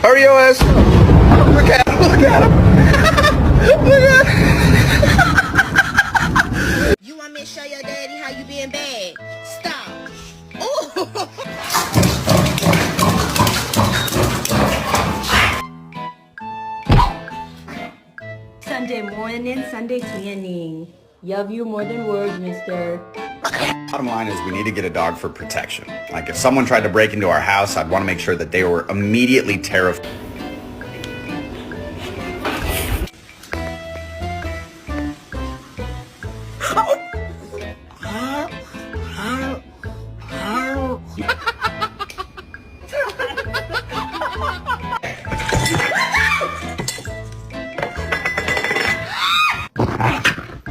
Hurry your ass up. Look at him. Look at him. Look at him. You want me to show your daddy how you being bad? Stop. Ooh. Sunday morning, Sunday cleaning. Love you more than words, mister. Bottom line is we need to get a dog for protection. Like if someone tried to break into our house, I'd want to make sure that they were immediately terrified.